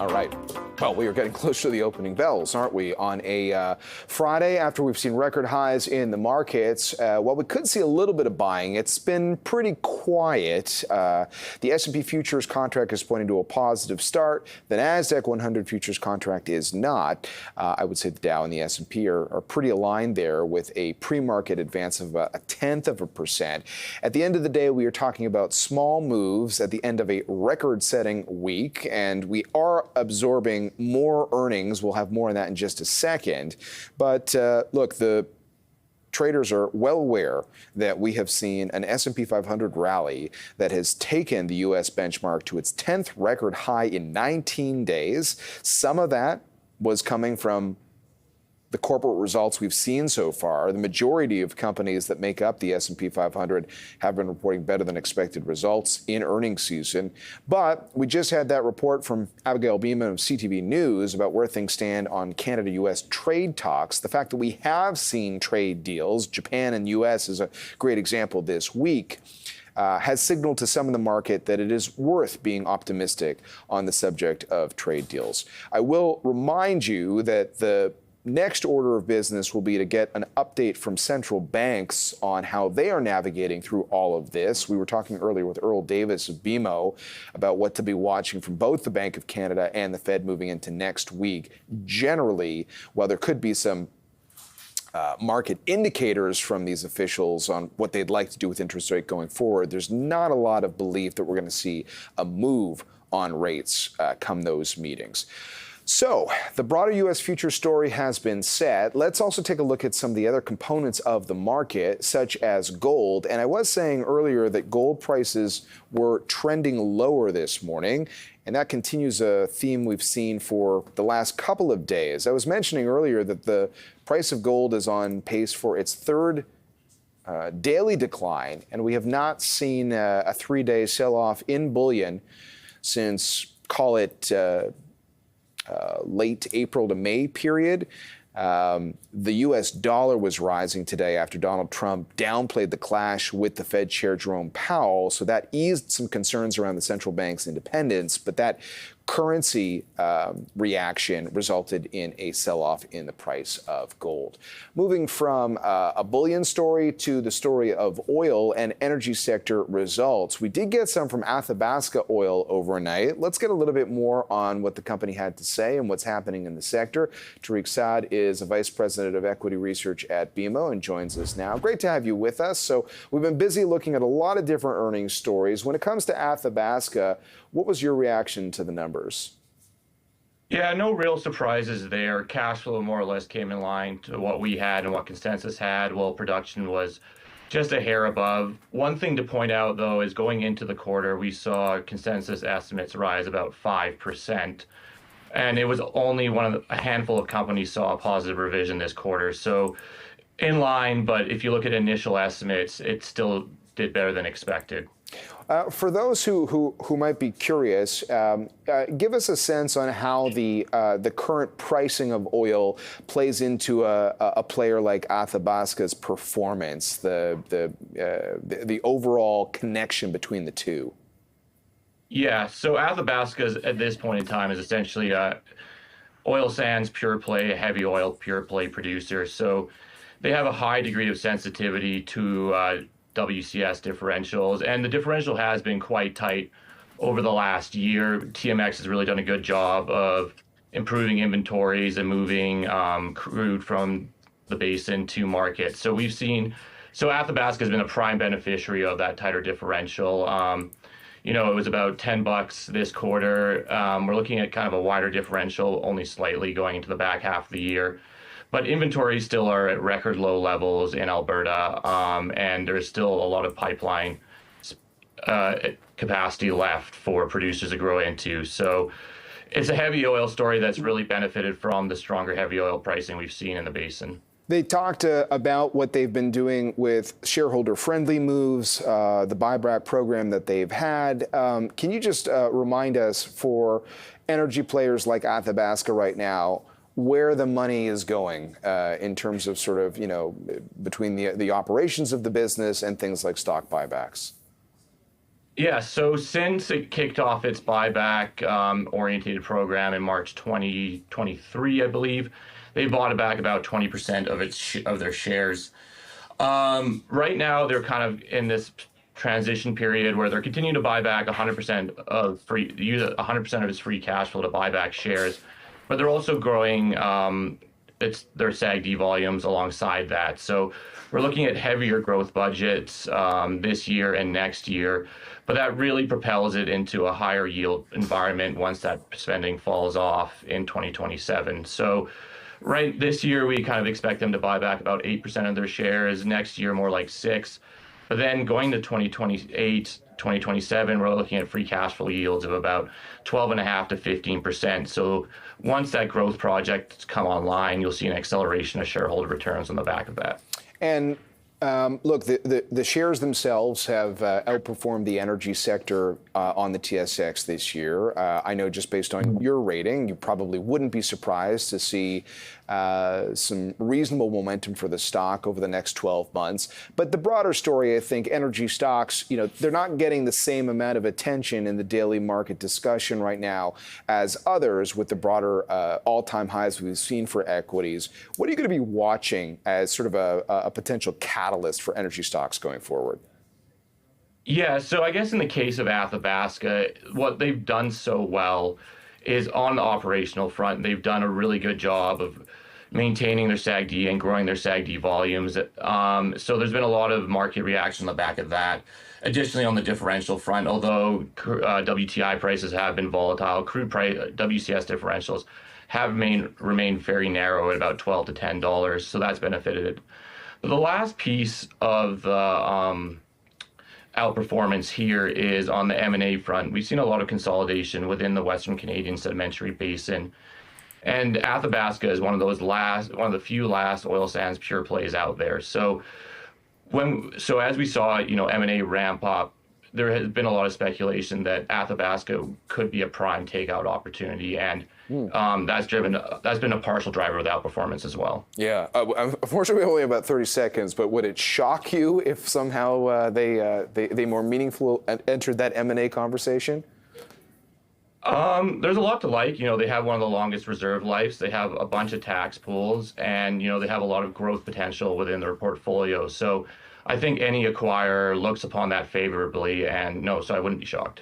All right. Well, we are getting close to the opening bells, aren't we? On a Friday after we've seen record highs in the markets, while we could see a little bit of buying, it's been pretty quiet. The S&P futures contract is pointing to a positive start. The NASDAQ 100 futures contract is not. I would say the Dow and the S&P are pretty aligned there with a pre-market advance of a 0.1%. At the end of the day, we are talking about small moves at the end of a record-setting week, and we are absorbing more earnings. We'll have more on that in just a second. But look, the traders are well aware that we have seen an S&P 500 rally that has taken the U.S. benchmark to its 10th record high in 19 days. Some of that was coming from the corporate results we've seen so far. The majority of companies that make up the S&P 500 have been reporting better than expected results in earnings season. But we just had that report from Abigail Beeman of CTV News about where things stand on Canada-U.S. trade talks. The fact that we have seen trade deals, Japan and U.S. is a great example this week, has signaled to some in the market that it is worth being optimistic on the subject of trade deals. I will remind you that the next order of business will be to get an update from central banks on how they are navigating through all of this. We were talking earlier with Earl Davis of BMO about what to be watching from both the Bank of Canada and the Fed moving into next week. Generally, while there could be some market indicators from these officials on what they'd like to do with interest rate going forward, there's not a lot of belief that we're going to see a move on rates come those meetings. So the broader U.S. future story has been set. Let's also take a look at some of the other components of the market, such as gold. And I was saying earlier that gold prices were trending lower this morning, and that continues a theme we've seen for the last couple of days. I was mentioning earlier that the price of gold is on pace for its third daily decline, and we have not seen a three-day sell-off in bullion since, call it, late April to May period. The U.S. dollar was rising today after Donald Trump downplayed the clash with the Fed Chair Jerome Powell, so that eased some concerns around the central bank's independence, but that currency reaction resulted in a sell-off in the price of gold. Moving from a bullion story to the story of oil and energy sector results. We did get some from Athabasca Oil overnight. Let's get a little bit more on what the company had to say and what's happening in the sector. Tariq Saad is a vice president of equity research at BMO and joins us now. Great to have you with us. So we've been busy looking at a lot of different earnings stories. When it comes to Athabasca, what was your reaction to the numbers? Yeah, no real surprises there. Cash flow more or less came in line to what we had and what consensus had, while production was just a hair above. One thing to point out, though, is going into the quarter, we saw consensus estimates rise about 5%. And it was only a handful of companies saw a positive revision this quarter. So in line, but if you look at initial estimates, it still did better than expected. For those who might be curious, give us a sense on how the current pricing of oil plays into a player like Athabasca's performance, the overall connection between the two. Yeah, so Athabasca at this point in time is essentially oil sands pure play, heavy oil pure play producer. So they have a high degree of sensitivity to WCS differentials, and the differential has been quite tight over the last year. TMX has really done a good job of improving inventories and moving crude from the basin to market. So Athabasca has been a prime beneficiary of that tighter differential. It was about $10 this quarter. We're looking at kind of a wider differential, only slightly going into the back half of the year. But inventories still are at record low levels in Alberta, and there's still a lot of pipeline capacity left for producers to grow into. So it's a heavy oil story that's really benefited from the stronger heavy oil pricing we've seen in the basin. They talked about what they've been doing with shareholder-friendly moves, the buyback program that they've had. Can you just remind us, for energy players like Athabasca right now, where the money is going in terms of sort of, between the operations of the business and things like stock buybacks? Yeah, so since it kicked off its buyback orientated program in March 2023, I believe, they bought back about 20% of of their shares. Right now, they're kind of in this transition period where they're continuing to buy back 100% of free, use 100% of its free cash flow to buy back shares, but they're also growing their SAGD volumes alongside that. So we're looking at heavier growth budgets this year and next year, but that really propels it into a higher yield environment once that spending falls off in 2027. So right this year, we kind of expect them to buy back about 8% of their shares. Next year, more like 6. But then going to 2028, 2027, we're looking at free cash flow yields of about 12.5 to 15%. So once that growth project come online, you'll see an acceleration of shareholder returns on the back of that. And look, the shares themselves have outperformed the energy sector on the TSX this year. I know just based on your rating, you probably wouldn't be surprised to see some reasonable momentum for the stock over the next 12 months. But the broader story, I think, energy stocks, they're not getting the same amount of attention in the daily market discussion right now as others with the broader all-time highs we've seen for equities. What are you going to be watching as sort of a potential catalyst for energy stocks going forward? Yeah, so I guess in the case of Athabasca, what they've done so well is on the operational front, they've done a really good job of maintaining their SAGD and growing their SAGD volumes. So there's been a lot of market reaction on the back of that. Additionally, on the differential front, although WTI prices have been volatile, crude price WCS differentials have remained very narrow at about $12 to $10. So that's benefited it. But the last piece of the outperformance here is on the M&A front. We've seen a lot of consolidation within the Western Canadian Sedimentary Basin. And Athabasca is one of the few last oil sands pure plays out there. So as we saw, M&A ramp up, there has been a lot of speculation that Athabasca could be a prime takeout opportunity, and that's been a partial driver of the outperformance as well. Yeah, unfortunately, we only have about 30 seconds. But would it shock you if somehow they more meaningfully entered that M&A conversation? There's a lot to like. They have one of the longest reserve lives. They have a bunch of tax pools, and they have a lot of growth potential within their portfolio. So I think any acquirer looks upon that favorably, and no, so I wouldn't be shocked.